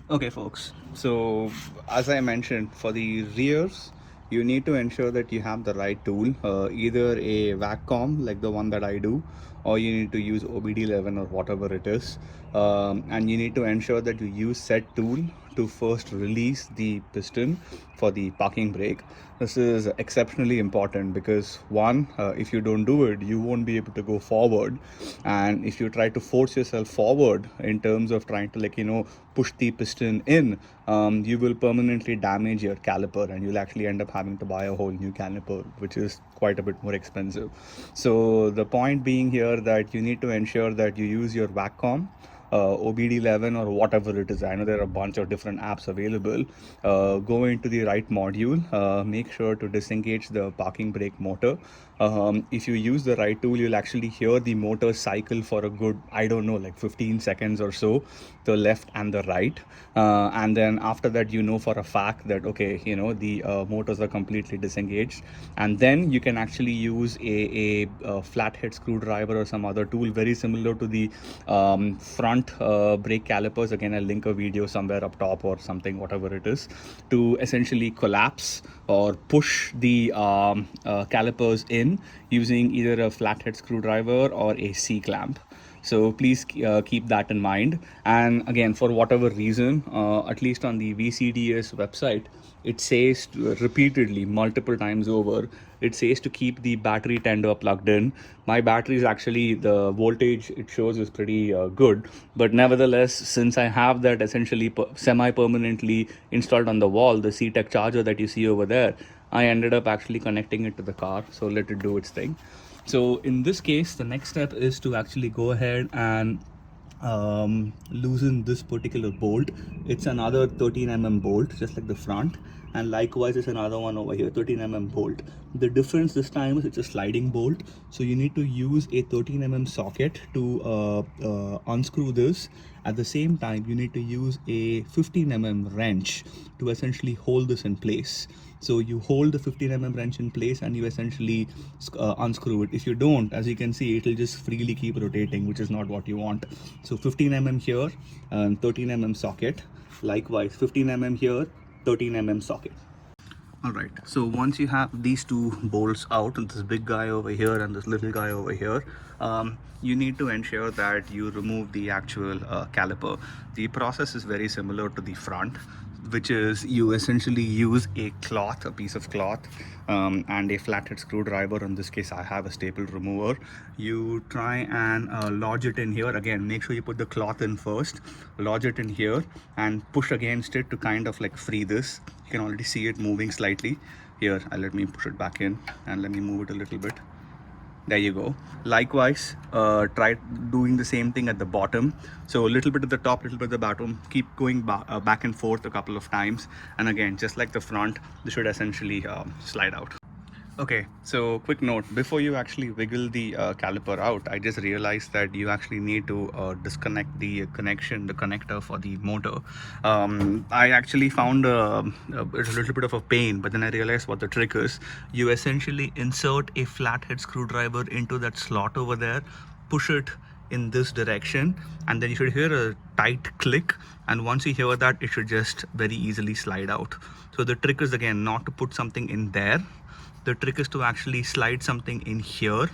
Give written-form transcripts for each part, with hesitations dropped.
Okay, folks. So, as I mentioned, for the rears, you need to ensure that you have the right tool, either a VAGCOM like the one that I do, or you need to use OBD11 or whatever it is. And you need to ensure that you use said tool to first release the piston for the parking brake. This is exceptionally important because one, if you don't do it, you won't be able to go forward. And if you try to force yourself forward in terms of trying to, push the piston in, you will permanently damage your caliper and you'll actually end up having to buy a whole new caliper, which is quite a bit more expensive. So the point being here that you need to ensure that you use your VACCOM, OBD11 or whatever it is. I know there are a bunch of different apps available. Go into the right module, make sure to disengage the parking brake motor. If you use the right tool, you'll actually hear the motor cycle for a good, I don't know, like 15 seconds or so, the left and the right. And then after that, you know for a fact that, okay, the motors are completely disengaged. And then you can actually use a flathead screwdriver or some other tool very similar to the front brake calipers. Again, I'll link a video somewhere up top or something, whatever it is, to essentially collapse or push the calipers in using either a flathead screwdriver or a C-clamp. So please keep that in mind. And again, for whatever reason, at least on the VCDS website, it says repeatedly, multiple times over, it says to keep the battery tender plugged in. My battery is actually, the voltage it shows is pretty good, but nevertheless, since I have that essentially semi-permanently installed on the wall, the C-Tech charger that you see over there, I ended up actually connecting it to the car, so let it do its thing. So in this case, the next step is to actually go ahead and loosen this particular bolt. It's another 13 mm bolt, just like the front, and likewise it's another one over here, 13 mm bolt. The difference this time is it's a sliding bolt, so you need to use a 13 mm socket to unscrew this. At the same time, you need to use a 15 mm wrench to essentially hold this in place. So you hold the 15 mm wrench in place and you essentially unscrew it. If you don't, as you can see, it'll just freely keep rotating, which is not what you want. So 15 mm here and 13 mm socket. Likewise, 15 mm here, 13 mm socket. All right, so once you have these two bolts out, and this big guy over here and this little guy over here, you need to ensure that you remove the actual caliper. The process is very similar to the front, which is you essentially use a cloth, a piece of cloth, and a flathead screwdriver. In this case, I have a staple remover. You try and lodge it in here. Again, make sure you put the cloth in first, lodge it in here, and push against it to kind of like free this. You can already see it moving slightly. Here, let me push it back in and let me move it a little bit. There you go. Likewise, try doing the same thing at the bottom. So a little bit at the top, little bit at the bottom. Keep going back and forth a couple of times. And again, just like the front, this should essentially slide out. Okay, so quick note, before you actually wiggle the caliper out, I just realized that you actually need to disconnect the connector for the motor. I actually found it's a little bit of a pain, but then I realized what the trick is. You essentially insert a flathead screwdriver into that slot over there, push it in this direction, and then you should hear a tight click, and once you hear that, it should just very easily slide out. So the trick is, again, not to put something in there. The trick is to actually slide something in here,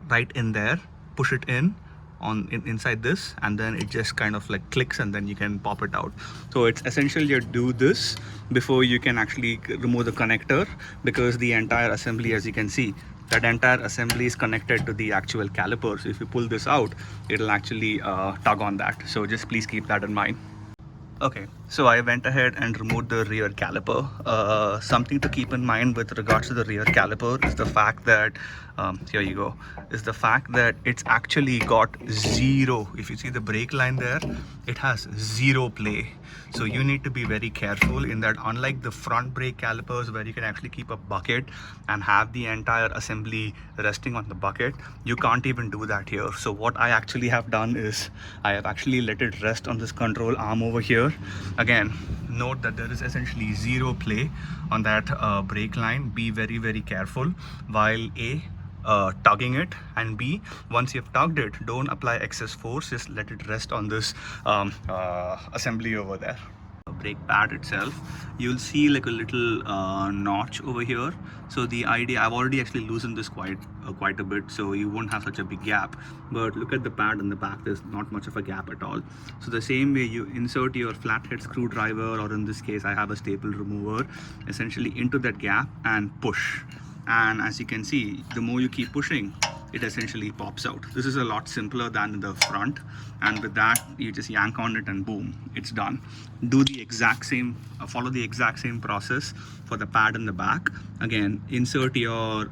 right in there, push it inside this, and then it just kind of like clicks, and then you can pop it out. So it's essential you do this before you can actually remove the connector, because the entire assembly, as you can see, that entire assembly is connected to the actual caliper. So if you pull this out, it'll actually tug on that. So just please keep that in mind. Okay, so I went ahead and removed the rear caliper. Something to keep in mind with regards to the rear caliper is the fact that, here you go, is the fact that it's actually got zero. If you see the brake line there, it has zero play. So you need to be very careful in that, unlike the front brake calipers where you can actually keep a bucket and have the entire assembly resting on the bucket, you can't even do that here. So what I actually have done is I have actually let it rest on this control arm over here. Again, note that there is essentially zero play on that brake line. Be very, very careful while tugging it, and B, once you've tugged it, don't apply excess force, just let it rest on this assembly over there. Brake pad itself, you'll see like a little notch over here. So the idea, I've already actually loosened this quite a bit, so you won't have such a big gap. But look at the pad in the back, there's not much of a gap at all. So the same way you insert your flathead screwdriver, or in this case I have a staple remover, essentially into that gap and push. And as you can see, the more you keep pushing, it essentially pops out. This is a lot simpler than the front, and with that you just yank on it and boom, it's done. Do the exact same, follow the exact same process for the pad in the back. Again, insert your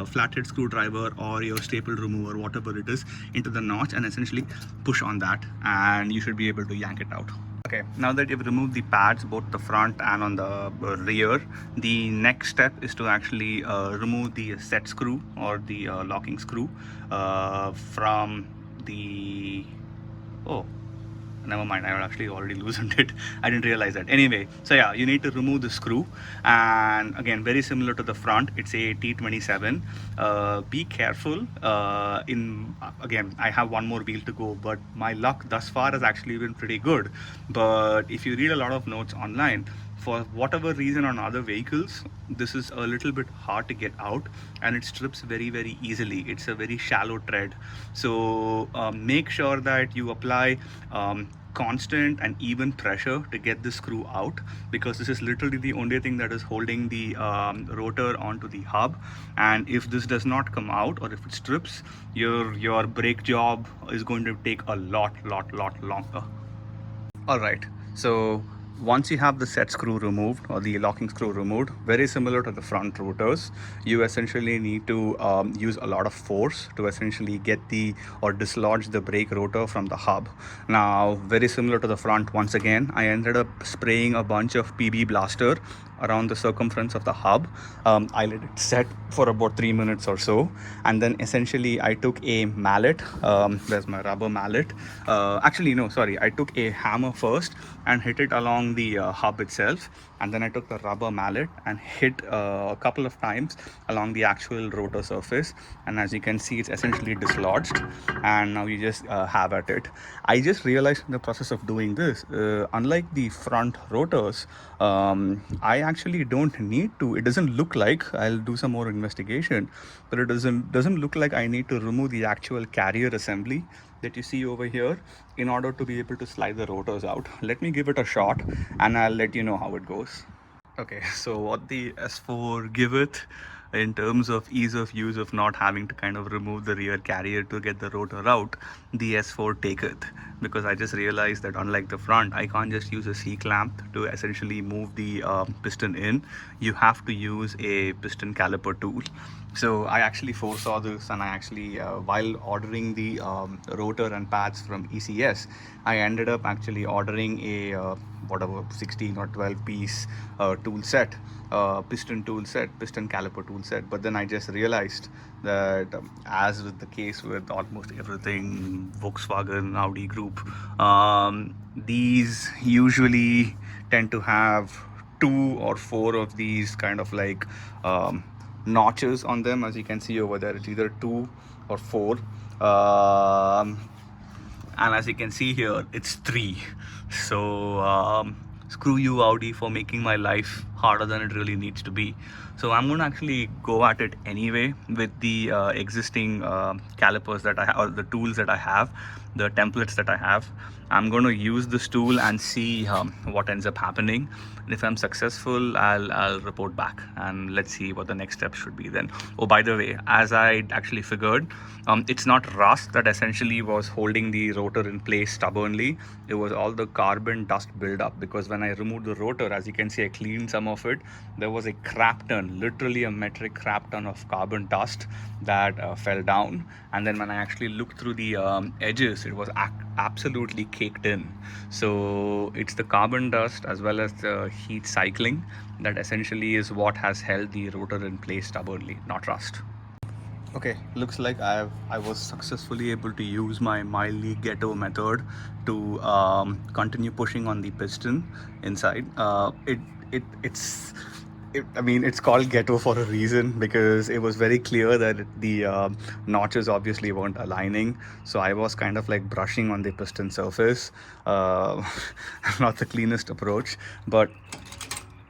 flathead screwdriver or your staple remover, whatever it is, into the notch and essentially push on that, and you should be able to yank it out. Okay, now that you've removed the pads, both the front and on the rear, the next step is to actually remove the set screw or the locking screw from the... Oh, never mind, I actually already loosened it. I didn't realize that. Anyway, so yeah, you need to remove the screw, and again, very similar to the front, it's a T27. Be careful. Again, I have one more wheel to go, but my luck thus far has actually been pretty good. But if you read a lot of notes online, for whatever reason on other vehicles, this is a little bit hard to get out, and it strips very easily. It's a very shallow tread, so make sure that you apply constant and even pressure to get the screw out, because this is literally the only thing that is holding the rotor onto the hub. And if this does not come out, or if it strips, your brake job is going to take a lot longer. All right, so once you have the set screw removed or the locking screw removed, very similar to the front rotors, you essentially need to use a lot of force to essentially get or dislodge the brake rotor from the hub. Now, very similar to the front, once again, I ended up spraying a bunch of PB blaster around the circumference of the hub. I let it set for about 3 minutes or so, and then essentially I took a mallet. There's my rubber mallet. Actually, no, sorry, I took a hammer first and hit it along the hub itself, and then I took the rubber mallet and hit a couple of times along the actual rotor surface, and as you can see, it's essentially dislodged, and now you just have at it. I just realized in the process of doing this, unlike the front rotors, I actually don't need to, it doesn't look like, I'll do some more investigation, but it doesn't look like I need to remove the actual carrier assembly that you see over here in order to be able to slide the rotors out. Let me give it a shot and I'll let you know how it goes. Okay, so what the S4 giveth in terms of ease of use of not having to kind of remove the rear carrier to get the rotor out, the S4 taketh. Because I just realized that unlike the front, I can't just use a C-clamp to essentially move the piston in. You have to use a piston caliper tool. So I actually foresaw this, and I actually, while ordering the rotor and pads from ECS, I ended up actually ordering a whatever 16 or 12 piece tool set, piston tool set, piston caliper tool set. But then I just realized that as with the case with almost everything Volkswagen, Audi group, these usually tend to have 2 or 4 of these kind of like notches on them. As you can see over there, it's either 2 or 4, and as you can see here, it's 3. So screw you, Audi, for making my life harder than it really needs to be. So I'm going to actually go at it anyway with the existing calipers that I have, or the tools that I have, the templates that I have. I'm going to use this tool and see what ends up happening. And if I'm successful, I'll report back, and let's see what the next step should be then. Oh, by the way, as I actually figured, it's not rust that essentially was holding the rotor in place stubbornly. It was all the carbon dust buildup, because when I removed the rotor, as you can see, I cleaned some of it. There was a crap ton, literally a metric crap ton of carbon dust that fell down. And then when I actually looked through the edges, it was absolutely caked in. So it's the carbon dust as well as the heat cycling that essentially is what has held the rotor in place stubbornly, not rust. Okay, looks like I was successfully able to use my mildly ghetto method to continue pushing on the piston inside. It's I mean, it's called ghetto for a reason because it was very clear that the notches obviously weren't aligning. So I was kind of like brushing on the piston surface. Uh, not the cleanest approach, but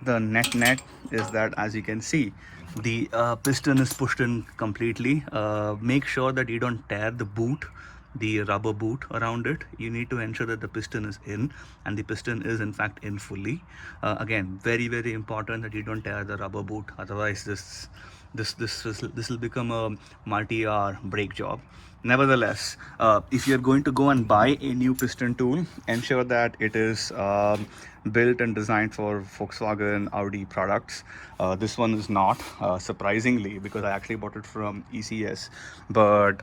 the net is that, as you can see, the piston is pushed in completely. Make sure that you don't tear the boot, the rubber boot around it. You need to ensure that the piston is in, and the piston is in fact in fully. Again, very important that you don't tear the rubber boot, otherwise this will become a multi-hour brake job. Nevertheless, if you're going to go and buy a new piston tool, ensure that it is built and designed for Volkswagen, Audi products. This one is not, surprisingly, because I actually bought it from ECS. But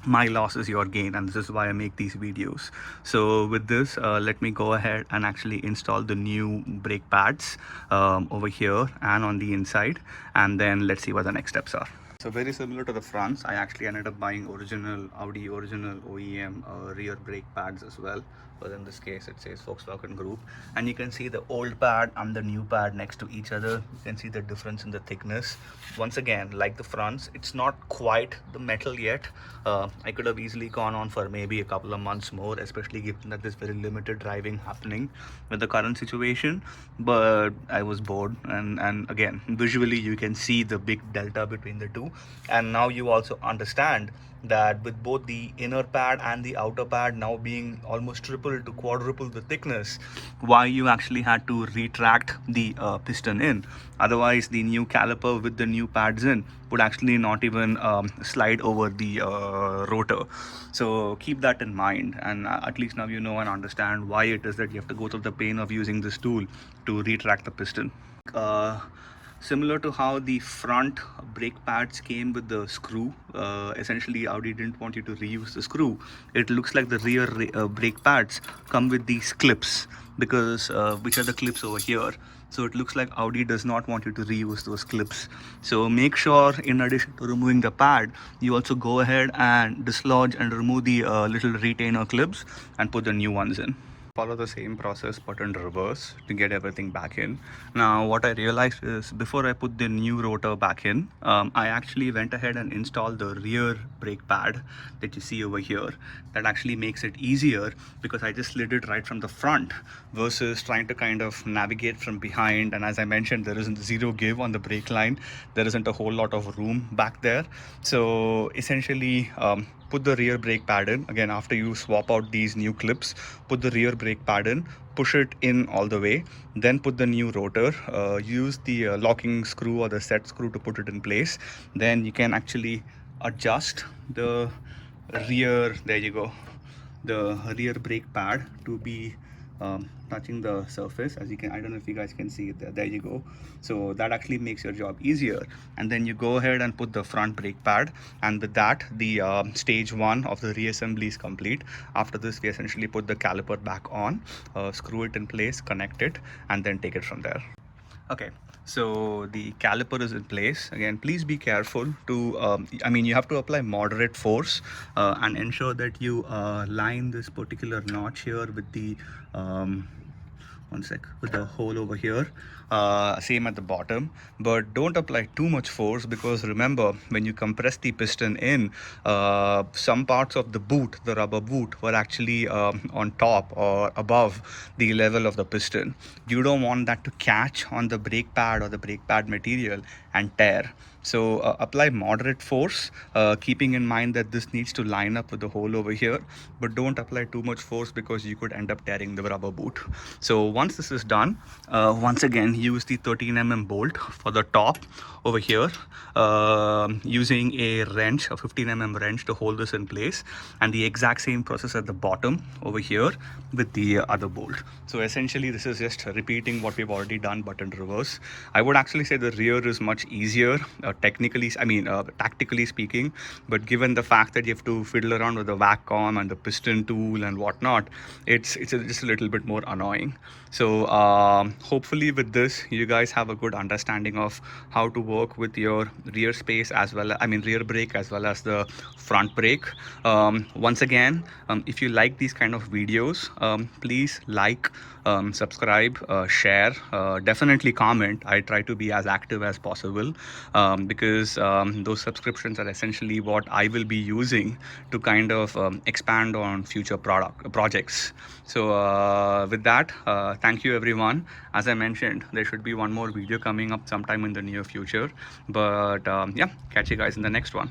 my loss is your gain, and this is why I make these videos. So with this, let me go ahead and actually install the new brake pads over here and on the inside, and then let's see what the next steps are. So very similar to the fronts, I actually ended up buying original OEM rear brake pads as well. But in this case, it says Volkswagen Group, and you can see the old pad and the new pad next to each other. You can see the difference in the thickness. Once again, like the fronts, it's not quite the metal yet. I could have easily gone on for maybe a couple of months more, especially given that there's very limited driving happening with the current situation. But I was bored, and again, visually you can see the big delta between the two. And now you also understand that with both the inner pad and the outer pad now being almost triple to quadruple the thickness, why you actually had to retract the piston in. Otherwise, the new caliper with the new pads in would actually not even slide over the rotor. So keep that in mind, and at least now you know and understand why it is that you have to go through the pain of using this tool to retract the piston. Similar to how the front brake pads came with the screw, essentially Audi didn't want you to reuse the screw. It looks like the rear brake pads come with these clips, because which are the clips over here. So it looks like Audi does not want you to reuse those clips. So make sure, in addition to removing the pad, you also go ahead and dislodge and remove the little retainer clips and put the new ones in. Follow the same process but in reverse to get everything back in. Now what I realized is, before I put the new rotor back in, I actually went ahead and installed the rear brake pad that you see over here. That actually makes it easier because I just slid it right from the front versus trying to kind of navigate from behind. And as I mentioned, there isn't zero give on the brake line. There isn't a whole lot of room back there. So essentially, put the rear brake pad in. Again, after you swap out these new clips, put the rear brake pad in, push it in all the way, then put the new rotor, use the locking screw or the set screw to put it in place. Then you can actually adjust the rear, there you go, the rear brake pad to be touching the surface. As you can, I don't know if you guys can see it there. There you go. So that actually makes your job easier. And then you go ahead and put the front brake pad, and with that, the stage one of the reassembly is complete. After this, we essentially put the caliper back on, screw it in place, connect it, and then take it from there. Okay, so the caliper is in place. Again, please be careful to, I mean, you have to apply moderate force and ensure that you line this particular notch here with the, one sec, with the hole over here, same at the bottom. But don't apply too much force, because remember, when you compress the piston in, some parts of the boot, the rubber boot, were actually on top or above the level of the piston. You don't want that to catch on the brake pad or the brake pad material and tear. So apply moderate force, keeping in mind that this needs to line up with the hole over here, but don't apply too much force because you could end up tearing the rubber boot. So once this is done, once again use the 13mm bolt for the top over here, using a wrench, a 15mm wrench, to hold this in place, and the exact same process at the bottom over here with the other bolt. So essentially this is just repeating what we've already done but in reverse. I would actually say the rear is much easier, tactically speaking, but given the fact that you have to fiddle around with the VAGCOM and the piston tool and whatnot, it's just a little bit more annoying. So hopefully with this this, you guys have a good understanding of how to work with your rear space as well, rear brake as well as the front brake. Once again, if you like these kind of videos, please like, subscribe, share, definitely comment. I try to be as active as possible, because those subscriptions are essentially what I will be using to kind of expand on future projects. So with that, thank you everyone. As I mentioned, there should be one more video coming up sometime in the near future, but yeah, catch you guys in the next one.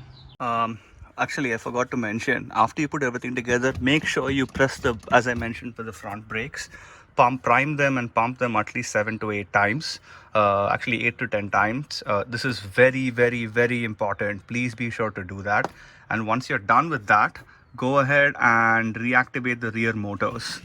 Actually, I forgot to mention, after you put everything together, make sure you press the, as I mentioned, for the front brakes, prime them and pump them at least 7 to 8 times, actually 8 to 10 times. This is very, very, very important. Please be sure to do that. And once you're done with that, go ahead and reactivate the rear motors.